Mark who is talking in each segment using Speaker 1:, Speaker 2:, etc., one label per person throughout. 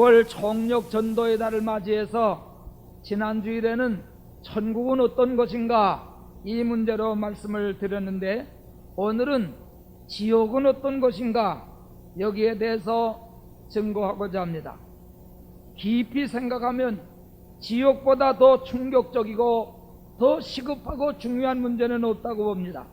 Speaker 1: 10월 총력 전도의 달을 맞이해서 지난 주일에는 천국은 어떤 것인가 이 문제로 말씀을 드렸는데, 오늘은 지옥은 어떤 것인가 여기에 대해서 증거하고자 합니다. 깊이 생각하면 지옥보다 더 충격적이고 더 시급하고 중요한 문제는 없다고 봅니다.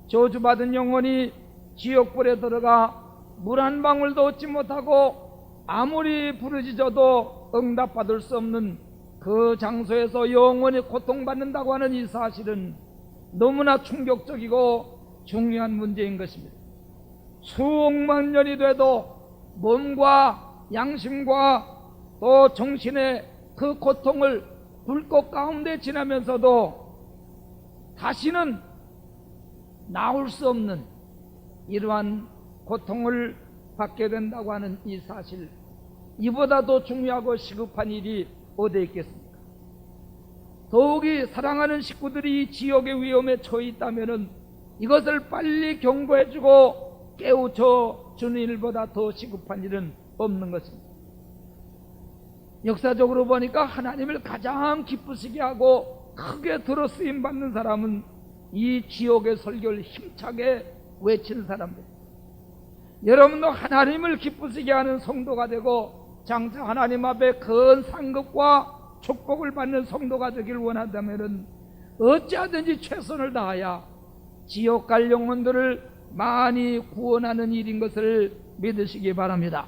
Speaker 1: 저주받은 영혼이 지옥불에 들어가 물 한 방울도 얻지 못하고 아무리 부르짖어도 응답받을 수 없는 그 장소에서 영원히 고통받는다고 하는 이 사실은 너무나 충격적이고 중요한 문제인 것입니다. 수억만 년이 돼도 몸과 양심과 또 정신의 그 고통을 불꽃 가운데 지나면서도 다시는 나올 수 없는 이러한 고통을 받게 된다고 하는 이 사실, 이보다 더 중요하고 시급한 일이 어디에 있겠습니까? 더욱이 사랑하는 식구들이 지옥의 위험에 처해 있다면 이것을 빨리 경고해주고 깨우쳐 주는 일보다 더 시급한 일은 없는 것입니다. 역사적으로 보니까 하나님을 가장 기쁘시게 하고 크게 들어 쓰임 받는 사람은 이 지옥의 설교를 힘차게 외치는 사람들. 여러분도 하나님을 기쁘시게 하는 성도가 되고 장차 하나님 앞에 큰 상급과 축복을 받는 성도가 되길 원한다면 어찌하든지 최선을 다하여 지옥 갈 영혼들을 많이 구원하는 일인 것을 믿으시기 바랍니다.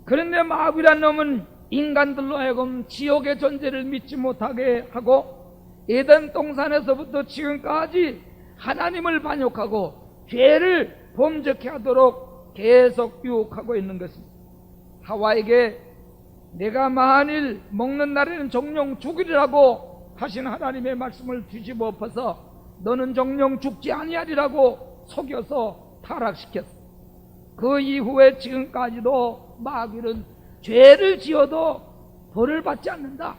Speaker 1: 그런데 마귀란 놈은 인간들로 하여금 지옥의 존재를 믿지 못하게 하고 에덴 동산에서부터 지금까지 하나님을 반역하고 죄를 범죄케 하도록 계속 유혹하고 있는 것입니다. 하와에게 내가 만일 먹는 날에는 정령 죽으리라고 하신 하나님의 말씀을 뒤집어 엎어서 너는 정령 죽지 아니하리라고 속여서 타락시켰어. 그 이후에 지금까지도 마귀는 죄를 지어도 벌을 받지 않는다,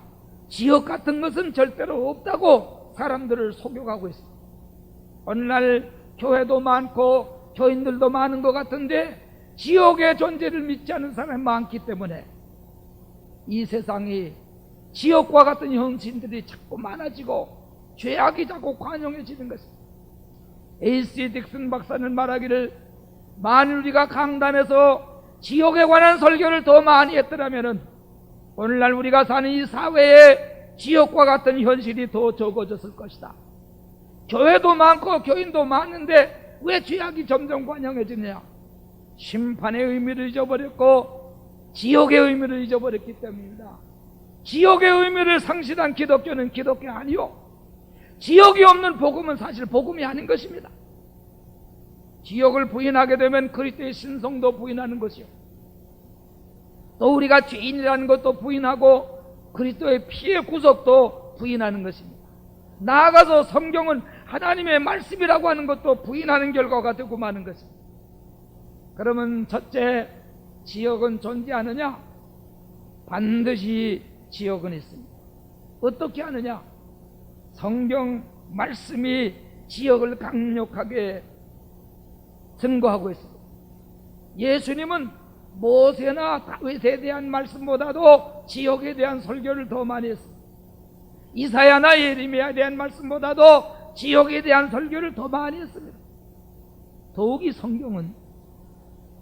Speaker 1: 지옥 같은 것은 절대로 없다고 사람들을 속여가고 있습니다. 오늘날 교회도 많고 교인들도 많은 것 같은데 지옥의 존재를 믿지 않는 사람이 많기 때문에 이 세상이 지옥과 같은 형신들이 자꾸 많아지고 죄악이 자꾸 관영해지는 것입니다. A.C. 딕슨 박사는 말하기를, 만일 우리가 강단에서 지옥에 관한 설교를 더 많이 했더라면 오늘날 우리가 사는 이 사회에 지옥과 같은 현실이 더 적어졌을 것이다. 교회도 많고 교인도 많은데 왜 죄악이 점점 관영해지냐? 심판의 의미를 잊어버렸고 지옥의 의미를 잊어버렸기 때문입니다. 지옥의 의미를 상실한 기독교는 기독교 아니요, 지옥이 없는 복음은 사실 복음이 아닌 것입니다. 지옥을 부인하게 되면 그리스도의 신성도 부인하는 것이요, 또 우리가 죄인이라는 것도 부인하고 그리스도의 피의 구속도 부인하는 것입니다. 나아가서 성경은 하나님의 말씀이라고 하는 것도 부인하는 결과가 되고 마는 것입니다. 그러면 첫째, 지옥은 존재하느냐? 반드시 지옥은 있습니다. 어떻게 하느냐? 성경 말씀이 지옥을 강력하게 증거하고 있습니다. 예수님은 모세나 다윗에 대한 말씀보다도 지옥에 대한 설교를 더 많이 했습니다. 이사야나 예레미야에 대한 말씀보다도 지옥에 대한 설교를 더 많이 했습니다. 더욱이 성경은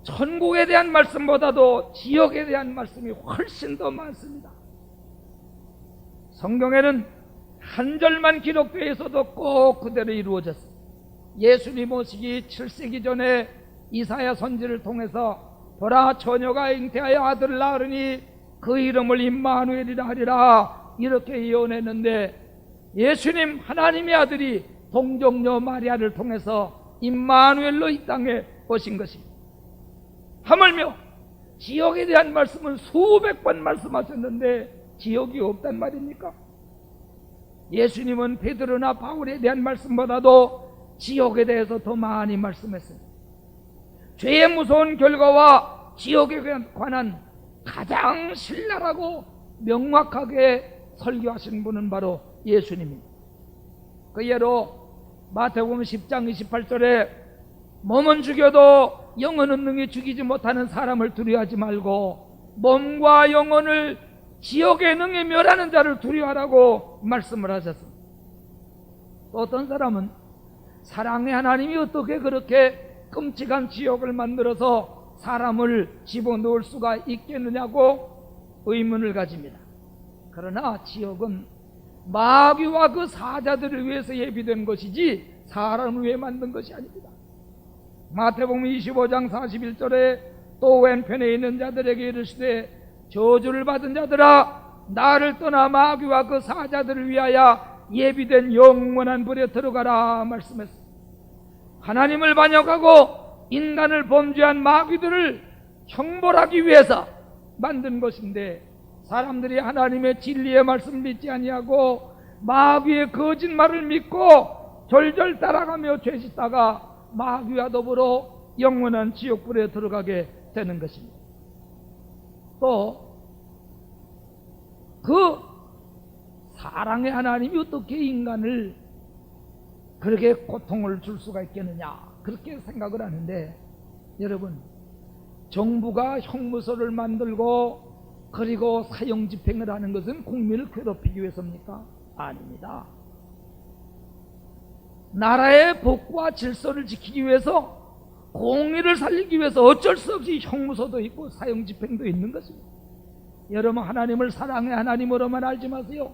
Speaker 1: 천국에 대한 말씀보다도 지옥에 대한 말씀이 훨씬 더 많습니다. 성경에는 한 절만 기록되어 있어도 꼭 그대로 이루어졌습니다. 예수님 오시기 7세기 전에 이사야 선지를 통해서 보라, 처녀가 잉태하여 아들을 낳으리니 그 이름을 임마누엘이라 하리라, 이렇게 예언했는데 예수님 하나님의 아들이 동정녀 마리아를 통해서 임마누엘로 이 땅에 오신 것입니다. 하물며 지옥에 대한 말씀은 수백 번 말씀하셨는데 지옥이 없단 말입니까? 예수님은 베드로나 바울에 대한 말씀보다도 지옥에 대해서 더 많이 말씀했습니다. 죄의 무서운 결과와 지옥에 관한 가장 신랄하고 명확하게 설교하신 분은 바로 예수님입니다. 그 예로 마태복음 10장 28절에 몸은 죽여도 영혼은 능히 죽이지 못하는 사람을 두려워하지 말고 몸과 영혼을 지옥에 능히 멸하는 자를 두려워하라고 말씀을 하셨습니다. 또 어떤 사람은 사랑의 하나님이 어떻게 그렇게 끔찍한 지옥을 만들어서 사람을 집어넣을 수가 있겠느냐고 의문을 가집니다. 그러나 지옥은 마귀와 그 사자들을 위해서 예비된 것이지 사람을 위해 만든 것이 아닙니다. 마태복음 25장 41절에 또 왼편에 있는 자들에게 이르시되 저주를 받은 자들아 나를 떠나 마귀와 그 사자들을 위하여 예비된 영원한 불에 들어가라 말씀했습니다. 하나님을 반역하고 인간을 범죄한 마귀들을 형벌하기 위해서 만든 것인데 사람들이 하나님의 진리의 말씀을 믿지 아니하고 마귀의 거짓말을 믿고 졸졸 따라가며 죄짓다가 마귀와 더불어 영원한 지옥불에 들어가게 되는 것입니다. 또 그 사랑의 하나님이 어떻게 인간을 그렇게 고통을 줄 수가 있겠느냐 그렇게 생각을 하는데, 여러분 정부가 형무소를 만들고 그리고 사형집행을 하는 것은 국민을 괴롭히기 위해서입니까? 아닙니다. 나라의 법과 질서를 지키기 위해서, 공의를 살리기 위해서 어쩔 수 없이 형무소도 있고 사형집행도 있는 것입니다. 여러분 하나님을 사랑의 하나님으로만 알지 마세요.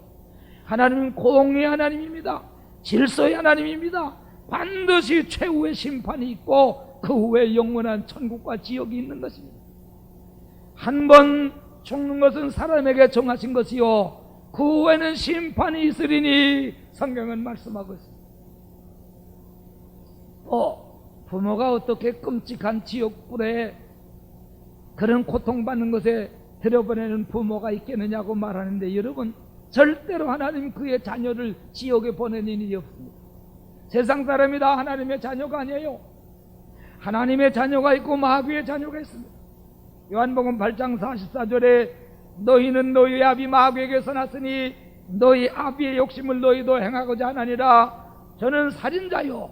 Speaker 1: 하나님은 공의의 하나님입니다. 질서의 하나님입니다. 반드시 최후의 심판이 있고 그 후에 영원한 천국과 지옥이 있는 것입니다. 한 번 죽는 것은 사람에게 정하신 것이요 그 후에는 심판이 있으리니 성경은 말씀하고 있습니다. 또 부모가 어떻게 끔찍한 지옥불에 그런 고통받는 것에 들여보내는 부모가 있겠느냐고 말하는데, 여러분 절대로 하나님 그의 자녀를 지옥에 보내는 일이 없습니다. 세상 사람이 다 하나님의 자녀가 아니에요. 하나님의 자녀가 있고 마귀의 자녀가 있습니다. 요한복음 8장 44절에 너희는 너희 아비 마귀에게서 났으니 너희 아비의 욕심을 너희도 행하고자 하나니라. 저는 살인자요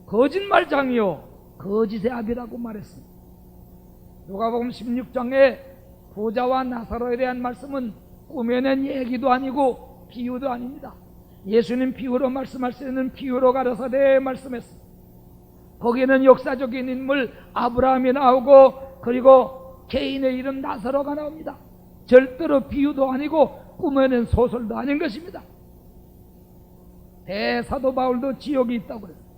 Speaker 1: 거짓말장이요 거짓의 아비라고 말했습니다. 누가복음 16장에 부자와 나사로에 대한 말씀은 꾸며낸 얘기도 아니고 비유도 아닙니다. 예수님 비유로 말씀할 때는 비유로 가라사대 말씀했습니다. 거기에는 역사적인 인물 아브라함이 나오고 그리고 개인의 이름 나사로가 나옵니다. 절대로 비유도 아니고 꾸며낸 소설도 아닌 것입니다. 대사도 바울도 지옥이 있다고 그랬습니다.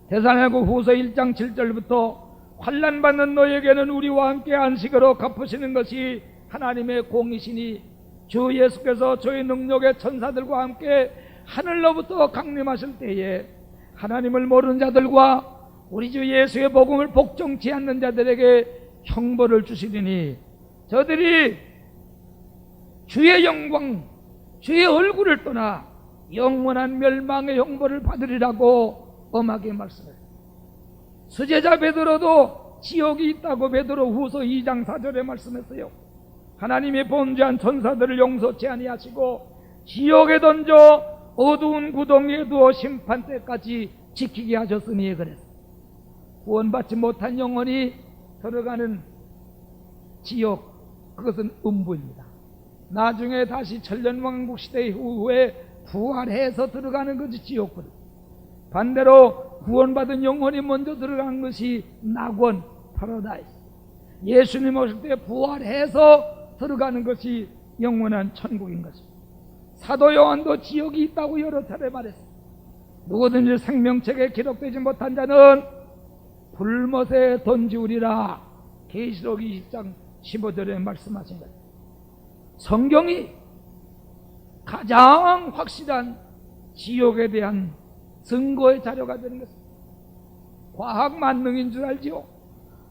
Speaker 1: 데살로니가 후서 1장 7절부터 환난 받는 너에게는 우리와 함께 안식으로 갚으시는 것이 하나님의 공이시니 주 예수께서 저희 능력의 천사들과 함께 하늘로부터 강림하실 때에 하나님을 모르는 자들과 우리 주 예수의 복음을 복종치 않는 자들에게 형벌을 주시리니 저들이 주의 영광 주의 얼굴을 떠나 영원한 멸망의 형벌을 받으리라고 엄하게 말씀했습니다. 수제자 베드로도 지옥이 있다고 베드로 후서 2장 4절에 말씀했어요. 하나님이 범죄한 천사들을 용서치 아니하시고 지옥에 던져 어두운 구덩이에 두어 심판 때까지 지키게 하셨으니 그랬어요. 구원받지 못한 영혼이 들어가는 지옥, 그것은 음부입니다. 나중에 다시 천년왕국 시대 이후에 부활해서 들어가는 것이 지옥불. 반대로 구원받은 영혼이 먼저 들어간 것이 낙원, 파라다이스. 예수님 오실 때 부활해서 들어가는 것이 영원한 천국인 것입니다. 사도 요한도 지옥이 있다고 여러 차례 말했습니다. 누구든지 생명책에 기록되지 못한 자는 불못에 던지우리라. 계시록 20장 15절에 말씀하신 거예요. 성경이 가장 확실한 지옥에 대한 증거의 자료가 되는 것입니다. 과학 만능인 줄 알지요?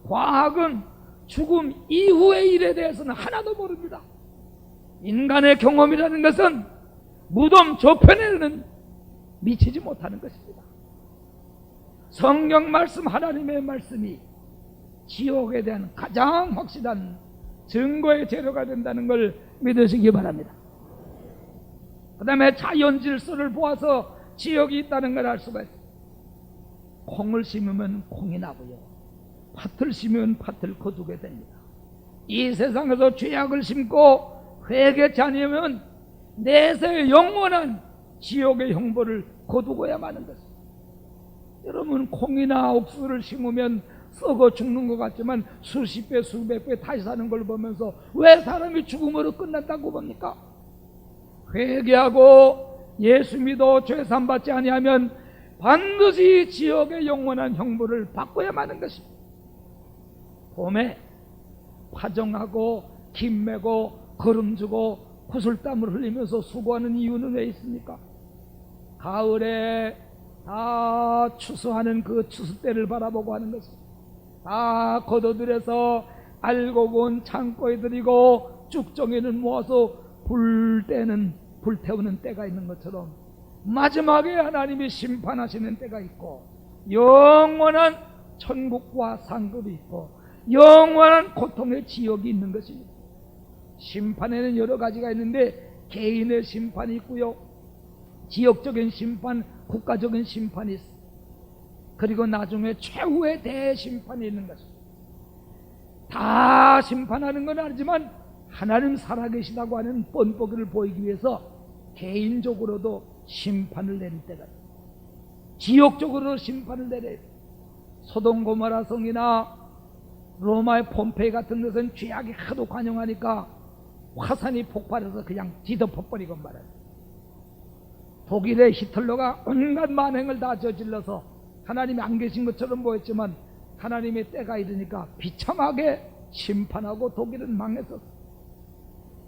Speaker 1: 과학은 죽음 이후의 일에 대해서는 하나도 모릅니다. 인간의 경험이라는 것은 무덤 저편에는 미치지 못하는 것입니다. 성경 말씀, 하나님의 말씀이 지옥에 대한 가장 확실한 증거의 재료가 된다는 걸 믿으시기 바랍니다. 그 다음에 자연 질서를 보아서 지옥이 있다는 걸 알 수가 있어요. 콩을 심으면 콩이 나고요, 팥을 심으면 팥을 거두게 됩니다. 이 세상에서 죄악을 심고 회개치 않으면 내세의 영원한 지옥의 형벌을 거두고야 마는 것입니다. 여러분, 콩이나 옥수수를 심으면 썩어 죽는 것 같지만 수십 배 수백 배 다시 사는 걸 보면서 왜 사람이 죽음으로 끝난다고 봅니까? 회개하고 예수 믿어 죄 사함받지 아니하면 반드시 지옥의 영원한 형벌을 받고야 마는 것입니다. 봄에 파종하고 김 메고 거름 주고 구슬땀을 흘리면서 수고하는 이유는 왜 있습니까? 가을에 다 추수하는 그 추수 때를 바라보고 하는 것입니다. 다 걷어들여서 알곡은 창고에 들이고 쭉정이는 모아서 불 태우는 때가 있는 것처럼 마지막에 하나님이 심판하시는 때가 있고 영원한 천국과 상급이 있고 영원한 고통의 지옥이 있는 것입니다. 심판에는 여러 가지가 있는데 개인의 심판이 있고요, 지역적인 심판, 국가적인 심판이 있습니다. 그리고 나중에 최후의 대심판이 있는 것입니다. 다 심판하는 건 아니지만 하나님 살아계시다고 하는 뻔뻔을 보이기 위해서 개인적으로도 심판을 내릴 때가 있습니다. 지역적으로 심판을 내려요. 소돔 고모라 성이나 로마의 폼페이 같은 것은 죄악이 하도 관영하니까 화산이 폭발해서 그냥 뒤덮어버리고 말아요. 독일의 히틀러가 온갖 만행을 다 저질러서 하나님이 안 계신 것처럼 보였지만 하나님의 때가 이르니까 비참하게 심판하고 독일은 망했었어.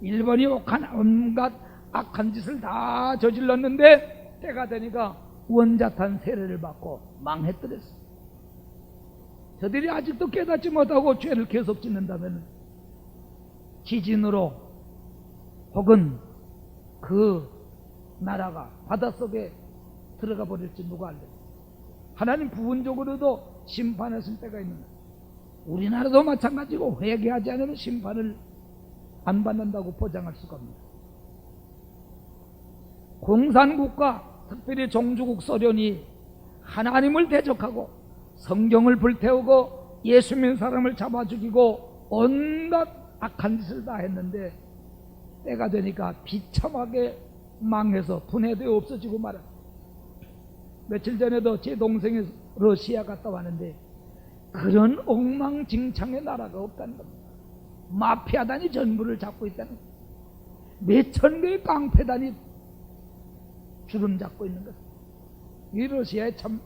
Speaker 1: 일본이 온갖 악한 짓을 다 저질렀는데 때가 되니까 원자탄 세례를 받고 망했더랬어. 저들이 아직도 깨닫지 못하고 죄를 계속 짓는다면 지진으로 혹은 그 나라가 바닷속에 들어가 버릴지 누가 알겠어. 하나님 부분적으로도 심판하실 때가 있는 거예요. 우리나라도 마찬가지고 회개하지 않으면 심판을 안 받는다고 보장할 수가 없습니다. 공산국가, 특별히 종주국 소련이 하나님을 대적하고 성경을 불태우고 예수 믿는 사람을 잡아 죽이고 온갖 악한 짓을 다 했는데 때가 되니까 비참하게 망해서 분해되어 없어지고 말았어요. 며칠 전에도 제 동생이 러시아 갔다 왔는데 그런 엉망진창의 나라가 없다는 겁니다. 마피아단이 전부를 잡고 있다는 겁니다. 몇천 개의 깡패단이 주름 잡고 있는 것입니다. 이 러시아에 참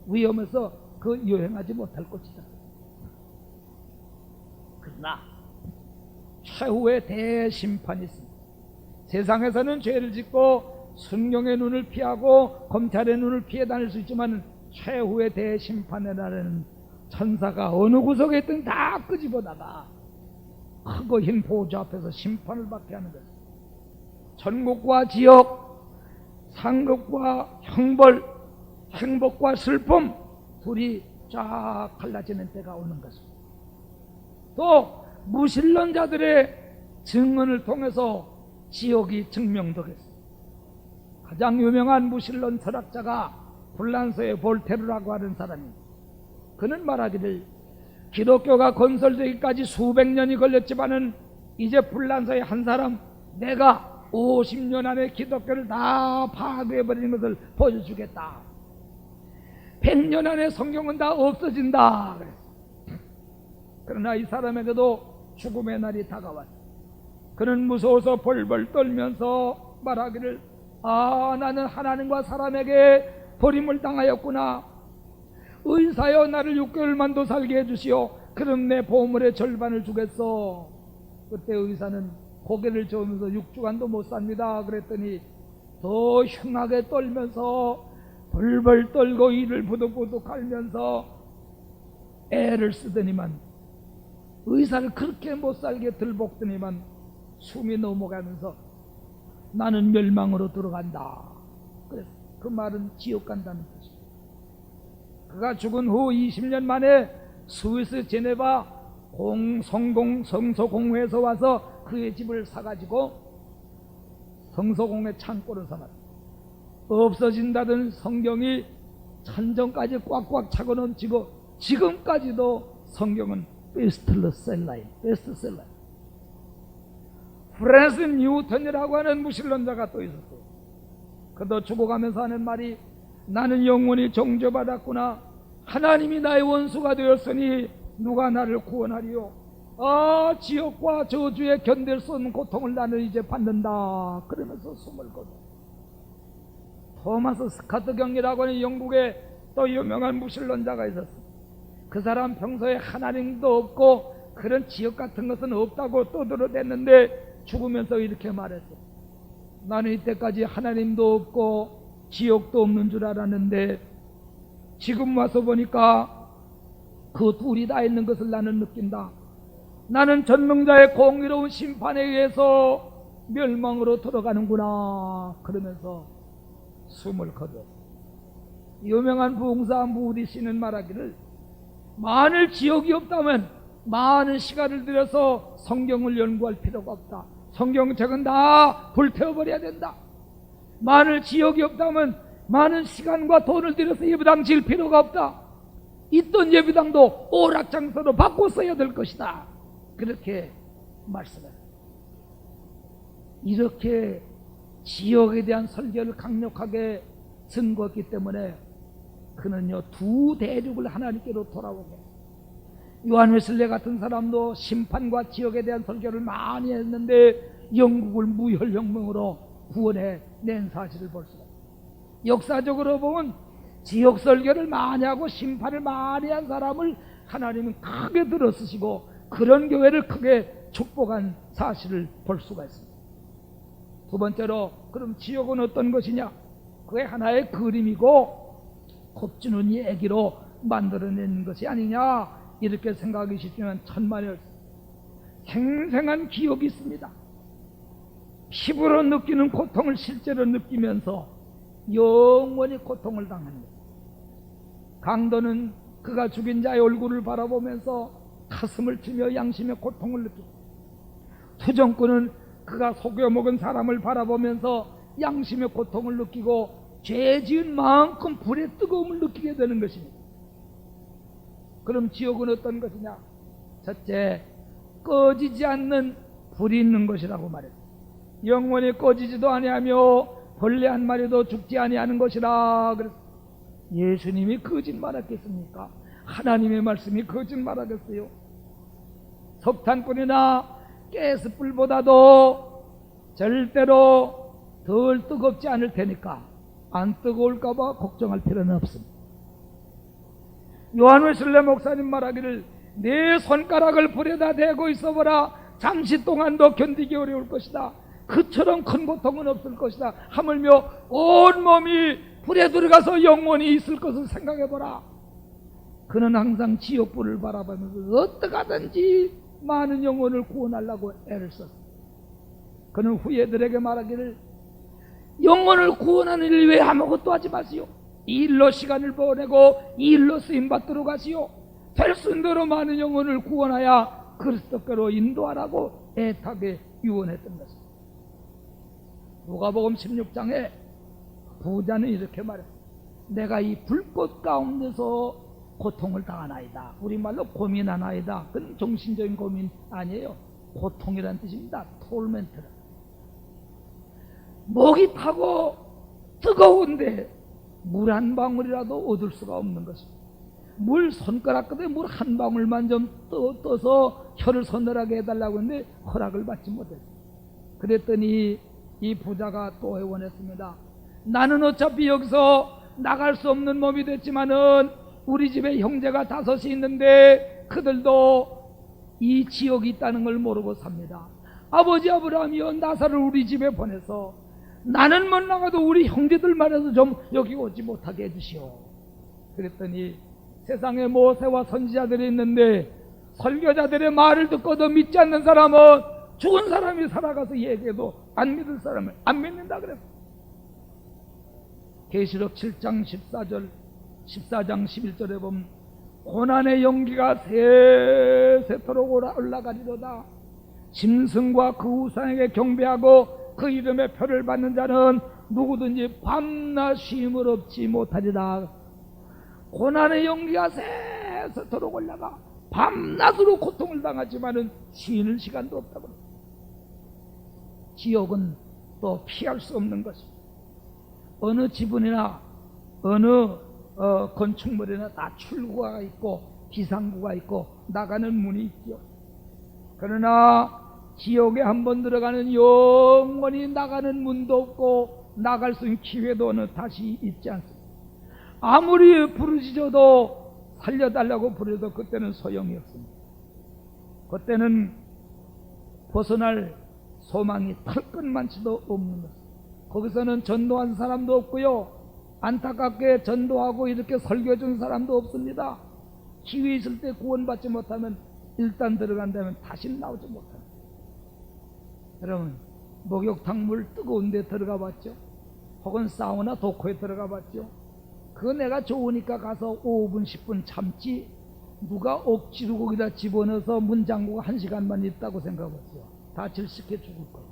Speaker 1: 위험해서 그 여행하지 못할 것이다. 그러나 최후의 대심판이 있습니다. 세상에서는 죄를 짓고 순경의 눈을 피하고 검찰의 눈을 피해 다닐 수 있지만 최후의 대심판의 날에는 천사가 어느 구석에 있든 다 끄집어다가 크고 흰 보좌 앞에서 심판을 받게 하는 것입니다. 천국과 지옥, 상급과 형벌, 행복과 슬픔 둘이 쫙 갈라지는 때가 오는 것입니다. 또 무신론자들의 증언을 통해서 지옥이 증명되겠습니다. 가장 유명한 무신론 철학자가 불란서의 볼테르라고 하는 사람입니다. 그는 말하기를 기독교가 건설되기까지 수백 년이 걸렸지만은 이제 불란서의 한 사람, 내가 50년 안에 기독교를 다 파괴해버리는 것을 보여주겠다. 100년 안에 성경은 다 없어진다. 그러나 이 사람에게도 죽음의 날이 다가왔다. 그는 무서워서 벌벌 떨면서 말하기를, 나는 하나님과 사람에게 버림을 당하였구나. 의사여, 나를 6개월만 더 살게 해주시오. 그럼 내 보물의 절반을 주겠어. 그때 의사는 고개를 저으면서 6주간도 못 삽니다. 그랬더니 더 흉하게 떨면서 벌벌 떨고 이를 부득부득 갈면서 애를 쓰더니만 의사를 그렇게 못 살게 들볶더니만 숨이 넘어가면서 나는 멸망으로 들어간다. 그래서 그 말은 지옥 간다는 뜻입니다. 그가 죽은 후 20년 만에 스위스 제네바 성서공회에서 와서 그의 집을 사가지고 성서공회 창고를 사놨다. 없어진다던 성경이 천정까지 꽉꽉 차고 넘치고 지금까지도 성경은 베스트셀러인, 베스트셀러. 프랜스 뉴턴이라고 하는 무신론자가 또 있었어요. 그도 죽어가면서 하는 말이, 나는 영원히 정죄받았구나. 하나님이 나의 원수가 되었으니 누가 나를 구원하리요. 지옥과 저주에 견딜 수 없는 고통을 나는 이제 받는다. 그러면서 숨을 거둬. 토마스 스카트 경이라고 하는 영국의 또 유명한 무신론자가 있었어. 그 사람 평소에 하나님도 없고 그런 지옥 같은 것은 없다고 떠들어댔는데 죽으면서 이렇게 말했어. 나는 이때까지 하나님도 없고 지옥도 없는 줄 알았는데 지금 와서 보니까 그 둘이 다 있는 것을 나는 느낀다. 나는 전능자의 공의로운 심판에 의해서 멸망으로 들어가는구나. 그러면서 숨을 거두었어. 유명한 부흥사 무디 씨는 말하기를, 만일 지옥이 없다면 많은 시간을 들여서 성경을 연구할 필요가 없다. 성경책은 다 불태워버려야 된다. 만일 지옥이 없다면 많은 시간과 돈을 들여서 예배당 질 필요가 없다. 있던 예배당도 오락장소로 바꿔 써야 될 것이다. 그렇게 말씀해요. 이렇게 지옥에 대한 설교를 강력하게 증거했기 때문에 그는요, 두 대륙을 하나님께로 돌아오게. 요한 웨슬레 같은 사람도 심판과 지옥에 대한 설교를 많이 했는데 영국을 무혈혁명으로 구원해 낸 사실을 볼 수가 있어요. 역사적으로 보면 지옥 설교를 많이 하고 심판을 많이 한 사람을 하나님은 크게 들어쓰시고 그런 교회를 크게 축복한 사실을 볼 수가 있습니다. 두 번째로, 그럼 지옥은 어떤 것이냐? 그게 하나의 그림이고 곱주는 얘기로 만들어낸 것이 아니냐, 이렇게 생각이 쉽지만 천만의 생생한 기억이 있습니다. 피부로 느끼는 고통을 실제로 느끼면서 영원히 고통을 당합니다. 강도는 그가 죽인 자의 얼굴을 바라보면서 가슴을 치며 양심의 고통을 느끼고, 투정꾼은 그가 속여먹은 사람을 바라보면서 양심의 고통을 느끼고 죄 지은 만큼 불의 뜨거움을 느끼게 되는 것입니다. 그럼 지옥은 어떤 것이냐? 첫째, 꺼지지 않는 불이 있는 것이라고 말했습니다. 영원히 꺼지지도 아니하며 벌레 한 마리도 죽지 아니하는 것이라. 그래서 예수님이 거짓말하겠습니까? 하나님의 말씀이 거짓말하겠어요? 석탄불이나 가스불보다도 절대로 덜 뜨겁지 않을 테니까 안 뜨거울까 봐 걱정할 필요는 없습니다. 요한 웨슬레 목사님 말하기를, 내 손가락을 불에다 대고 있어보라. 잠시 동안도 견디기 어려울 것이다. 그처럼 큰 고통은 없을 것이다. 하물며 온 몸이 불에 들어가서 영원히 있을 것을 생각해보라. 그는 항상 지옥불을 바라보면서 어떻게 하든지 많은 영혼을 구원하려고 애를 썼습니다. 그는 후예들에게 말하기를, 영혼을 구원하는 일 외에 아무것도 하지 마시오. 이 일로 시간을 보내고 이 일로 쓰임받도록 하시오. 될 수 있는 대로 많은 영혼을 구원하여 그리스도께로 인도하라고 애타게 유언했던 것입니다. 누가복음 16장에 부자는 이렇게 말했습니다. 내가 이 불꽃 가운데서 고통을 당하나이다. 우리말로 고민하나이다. 그건 정신적인 고민 아니에요. 고통이란 뜻입니다. 톨멘트라. 목이 타고 뜨거운데 물 한 방울이라도 얻을 수가 없는 것입니다. 물 손가락 끝에 물 한 방울만 좀 떠서 혀를 서늘하게 해달라고 했는데 허락을 받지 못했어요. 그랬더니 이 부자가 또 애원했습니다. 나는 어차피 여기서 나갈 수 없는 몸이 됐지만은 우리 집에 형제가 5이 있는데 그들도 이 지옥이 있다는 걸 모르고 삽니다. 아버지 아브라함이여, 나사를 우리 집에 보내서 나는 못 나가도 우리 형제들 말해서 좀 여기 오지 못하게 해주시오. 그랬더니 세상에 모세와 선지자들이 있는데 설교자들의 말을 듣고도 믿지 않는 사람은 죽은 사람이 살아가서 얘기해도 안 믿을 사람을 안 믿는다 그랬어. 계시록 7장 14장 11절에 보면 고난의 연기가 세세토록 올라가리로다. 짐승과 그 우상에게 경배하고 그 이름의 표를 받는 자는 누구든지 밤낮 쉼을 얻지 못하리라. 고난의 연기가 세세토록 올라가. 밤낮으로 고통을 당하지만은 쉬는 시간도 없다고. 지옥은 또 피할 수 없는 것입니다. 어느 지붕이나 어느 건축물에나 다 출구가 있고 비상구가 있고 나가는 문이 있죠. 그러나 지옥에 한번 들어가는 영원히 나가는 문도 없고 나갈 수 있는 기회도 다시 있지 않습니다. 아무리 부르짖어도 살려달라고 부르도 그때는 소용이 없습니다. 그때는 벗어날 소망이 털끝만치도 없는 것입니다. 거기서는 전도한 사람도 없고요, 안타깝게 전도하고 이렇게 설교해준 사람도 없습니다. 기회 있을 때 구원받지 못하면 일단 들어간다면 다시 나오지 못합니다. 여러분, 목욕탕 물 뜨거운 데 들어가 봤죠? 혹은 사우나 도코에 들어가 봤죠? 그거 내가 좋으니까 가서 5분 10분 참지, 누가 억지로 거기다 집어넣어서 문 잠그고 1시간만 있다고 생각하죠. 다 질식해 죽을 거예요.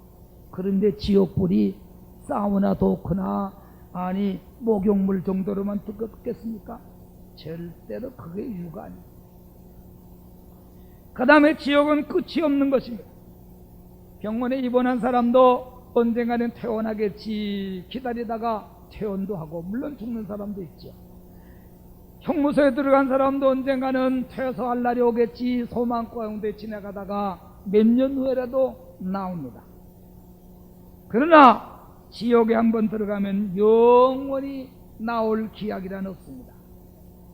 Speaker 1: 그런데 지옥불이 사우나 도코나 아니 목욕물 정도로만 뜨겁겠습니까? 절대로 그게 이유가 아니에요. 그 다음에 지옥은 끝이 없는 것입니다. 병원에 입원한 사람도 언젠가는 퇴원하겠지 기다리다가 퇴원도 하고, 물론 죽는 사람도 있죠. 형무소에 들어간 사람도 언젠가는 퇴소할 날이 오겠지 소망 가운데 지나가다가 몇 년 후에라도 나옵니다. 그러나 지옥에 한번 들어가면 영원히 나올 기약이란 없습니다.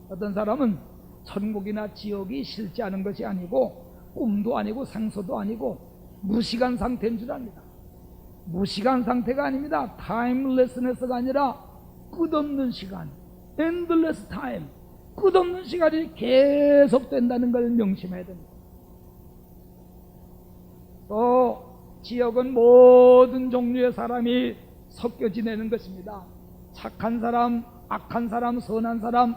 Speaker 1: 어떤 사람은 천국이나 지옥이 싫지 않은 것이 아니고 꿈도 아니고 생소도 아니고 무시간 상태인 줄 압니다. 무시간 상태가 아닙니다. 타임레스네스가 아니라 끝없는 시간, endless time, 끝없는 시간이 계속된다는 걸 명심해야 됩니다. 또 지옥은 모든 종류의 사람이 섞여 지내는 것입니다. 착한 사람, 악한 사람, 선한 사람,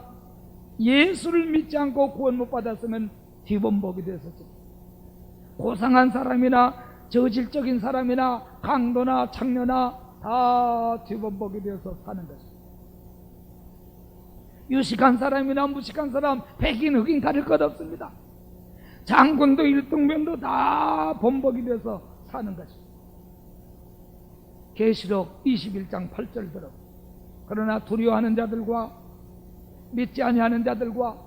Speaker 1: 예수를 믿지 않고 구원 못 받았으면 뒤범벅이 됐었죠. 고상한 사람이나 저질적인 사람이나 강도나 창녀나 다 뒤범벅이 되어서 사는 것입니다. 유식한 사람이나 무식한 사람, 백인 흑인 가릴 것 없습니다. 장군도 일등병도 다 범벅이 되어서 사는 것입니다. 계시록 21장 8절 들어. 그러나 두려워하는 자들과 믿지 아니하는 자들과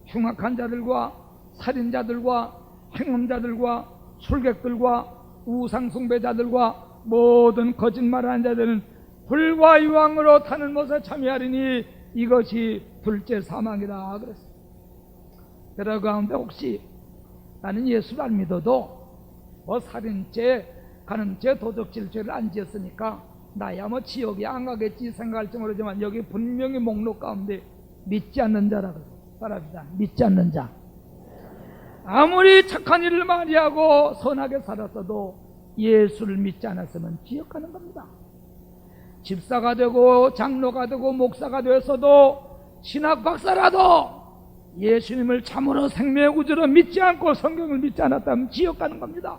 Speaker 1: 흉악한 자들과 살인자들과 행음자들과 술객들과 우상숭배자들과 모든 거짓말하는 자들은 불과 유황으로 타는 못에 참여하리니 이것이 둘째 사망이라 그랬습니다. 여러분 가운데 혹시 나는 예수를 안 믿어도 뭐 살인죄, 간음죄, 도적질죄를 안 지었으니까 나야 뭐 지옥에 안 가겠지 생각할지 모르지만 여기 분명히 목록 가운데 믿지 않는 자라고 말합니다. 믿지 않는 자. 아무리 착한 일을 많이 하고 선하게 살았어도 예수를 믿지 않았으면 지옥 가는 겁니다. 집사가 되고 장로가 되고 목사가 되었어도 신학 박사라도 예수님을 참으로 생명의 구주로 믿지 않고 성경을 믿지 않았다면 지옥 가는 겁니다.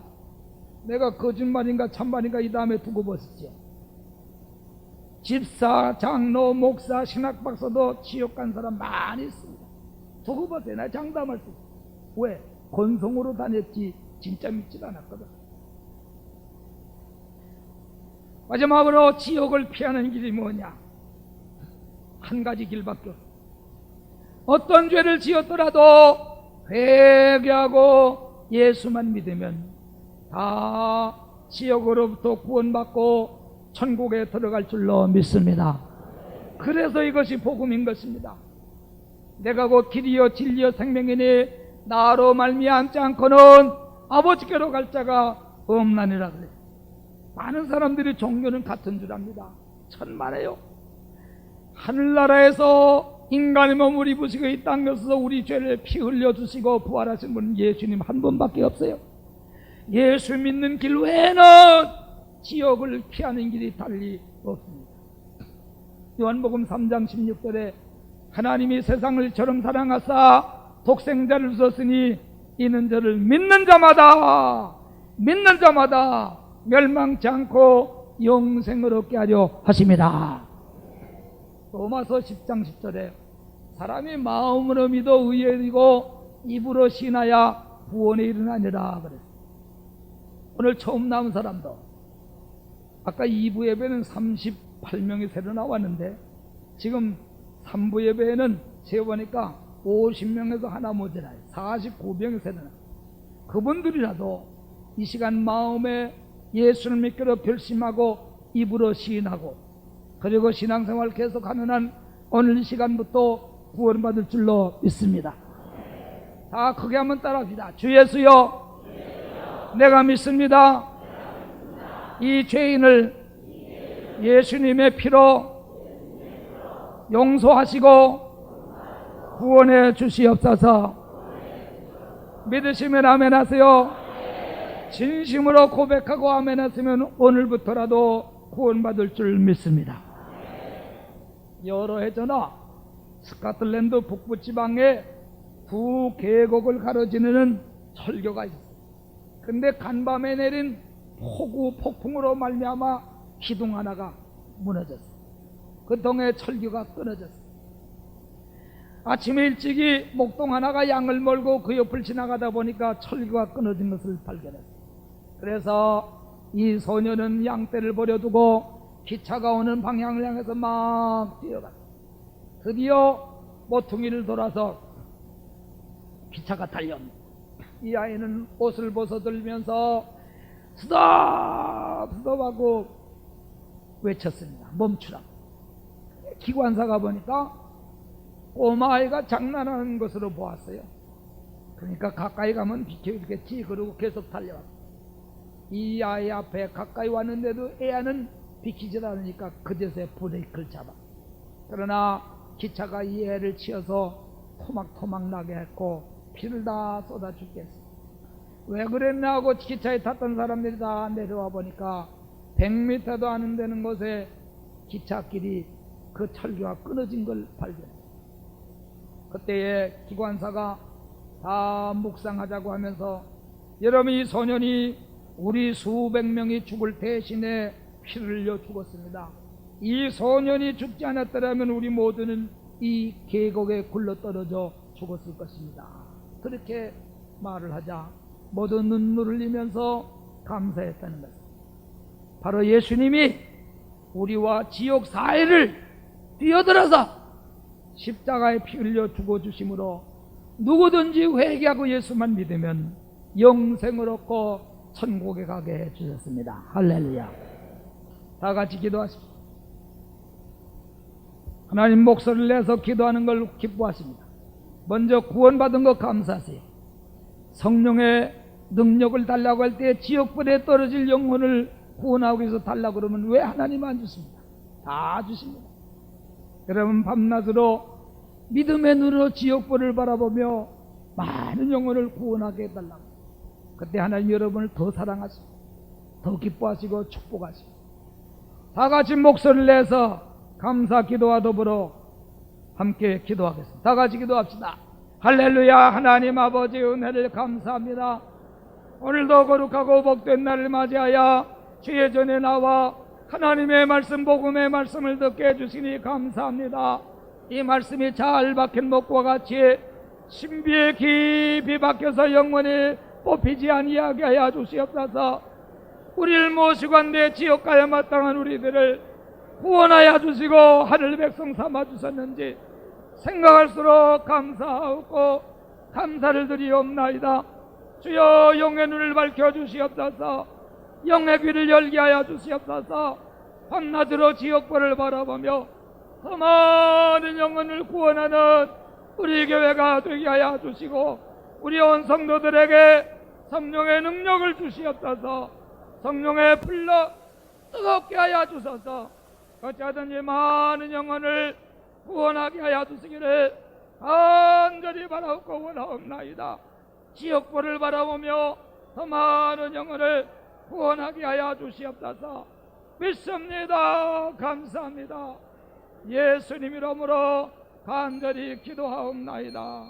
Speaker 1: 내가 거짓말인가 참말인가 이 다음에 두고 보시죠. 집사, 장로, 목사, 신학 박사도 지옥 간 사람 많이 있습니다. 두고 보세요. 나 장담할 수 있어요. 왜? 건성으로 다녔지 진짜 믿지 않았거든. 마지막으로 지옥을 피하는 길이 뭐냐? 한 가지 길밖에 없어. 어떤 죄를 지었더라도 회개하고 예수만 믿으면 다 지옥으로부터 구원받고 천국에 들어갈 줄로 믿습니다. 그래서 이것이 복음인 것입니다. 내가 곧 길이요 진리요 생명이니 나로 말미암지 않고는 아버지께로 갈 자가 없나니라 그래요. 많은 사람들이 종교는 같은 줄 압니다. 천만에요. 하늘나라에서 인간의 몸을 입으시고 이 땅에서 우리 죄를 피 흘려주시고 부활하신 분은 예수님 한 분밖에 없어요. 예수 믿는 길 외에는 지옥을 피하는 길이 달리 없습니다. 요한복음 3장 16절에 하나님이 세상을 저럼 사랑하사 독생자를 주셨으니 이는 저를 믿는 자마다 멸망치 않고 영생을 얻게 하려 하십니다. 로마서 10장 10절에 사람이 마음으로 믿어 의에 이르고 입으로 신하야 구원에 이르나니라 그랬어요. 오늘 처음 나온 사람도 아까 2부 예배는 38명이 새로 나왔는데 지금 3부 예배에는 세어보니까 50명에서 하나 모자라요. 49명이 새로 나와요. 그분들이라도 이 시간 마음에 예수를 믿기로 결심하고 입으로 시인하고 그리고 신앙생활 계속하는 한 오늘 이 시간부터 구원받을 줄로 믿습니다. 다 크게 한번 따라합시다. 주 예수여, 내가 믿습니다. 이 죄인을 예수님의 피로 용서하시고 구원해 주시옵소서. 믿으시면 아멘 하세요. 진심으로 고백하고 아멘 하시면 오늘부터라도 구원받을 줄 믿습니다. 여러 해 전에 스코틀랜드 북부지방에 두 계곡을 가로지르는 철교가 있었어요. 근데 간밤에 내린 폭풍으로 말미암아 기둥 하나가 무너졌어요. 그 동에 철교가 끊어졌어요. 아침에 일찍이 목동 하나가 양을 몰고 그 옆을 지나가다 보니까 철교가 끊어진 것을 발견했어요. 그래서 이 소녀는 양떼를 버려두고 기차가 오는 방향을 향해서 막 뛰어갔어요. 드디어 모퉁이를 돌아서 기차가 달려옵니다. 이 아이는 옷을 벗어들면서 스톱! 스톱하고 외쳤습니다. 멈추라. 기관사가 보니까 꼬마아이가 장난하는 것으로 보았어요. 그러니까 가까이 가면 비켜주겠지. 그러고 계속 달려왔어요. 이 아이 앞에 가까이 왔는데도 애는 비키질 않으니까 그제서야 브레이크를 잡아. 그러나 기차가 이 애를 치어서 토막토막 나게 했고 피를 다 쏟아 죽겠어. 왜 그랬나 하고 기차에 탔던 사람들이 다 내려와 보니까 100m도 안 되는 곳에 기찻길이 그 철교가 끊어진 걸 발견했어요. 그때에 기관사가 다 묵상하자고 하면서 여러분, 이 소년이 우리 수백 명이 죽을 대신에 피를 흘려 죽었습니다. 이 소년이 죽지 않았더라면 우리 모두는 이 계곡에 굴러떨어져 죽었을 것입니다. 그렇게 말을 하자 모두 눈물을 흘리면서 감사했다는 것입니다. 바로 예수님이 우리와 지옥 사이를 뛰어들어서 십자가에 피 흘려 죽어주심으로 누구든지 회개하고 예수만 믿으면 영생을 얻고 천국에 가게 해주셨습니다. 할렐루야. 다 같이 기도하십시오. 하나님, 목소리를 내서 기도하는 걸 기뻐하십니다. 먼저 구원받은 것 감사하세요. 성령의 능력을 달라고 할 때 지옥불에 떨어질 영혼을 구원하기 위해서 달라고 그러면 왜 하나님 안 주십니까? 다 주십니다. 여러분, 밤낮으로 믿음의 눈으로 지옥불을 바라보며 많은 영혼을 구원하게 해달라고. 그때 하나님 여러분을 더 사랑하시고 더 기뻐하시고 축복하시고. 다 같이 목소리를 내서 감사 기도와 더불어 함께 기도하겠습니다. 다 같이 기도합시다. 할렐루야. 하나님 아버지, 은혜를 감사합니다. 오늘도 거룩하고 복된 날을 맞이하여 주의 전에 나와 하나님의 말씀, 복음의 말씀을 듣게 해주시니 감사합니다. 이 말씀이 잘 박힌 목과 같이 신비에 깊이 박혀서 영원히 뽑히지 아니하게 하여 주시옵소서. 우리를 모시고 한데 지옥 가야 마땅한 우리들을 구원하여 주시고 하늘 백성 삼아 주셨는지 생각할수록 감사하고 감사를 드리옵나이다. 주여, 영의 눈을 밝혀 주시옵소서. 영의 귀를 열게 하여 주시옵소서. 밤낮으로 지옥불을 바라보며 더 많은 영혼을 구원하는 우리 교회가 되게 하여 주시고 우리 온 성도들에게 성령의 능력을 주시옵소서. 성령의 불러 뜨겁게 하여 주소서. 어찌하든지 많은 영혼을 구원하게 하여 주시기를 간절히 바라옵고 원하옵나이다. 지옥불을 바라보며 더 많은 영혼을 구원하게 하여 주시옵소서. 믿습니다. 감사합니다. 예수님 이름으로 간절히 기도하옵나이다.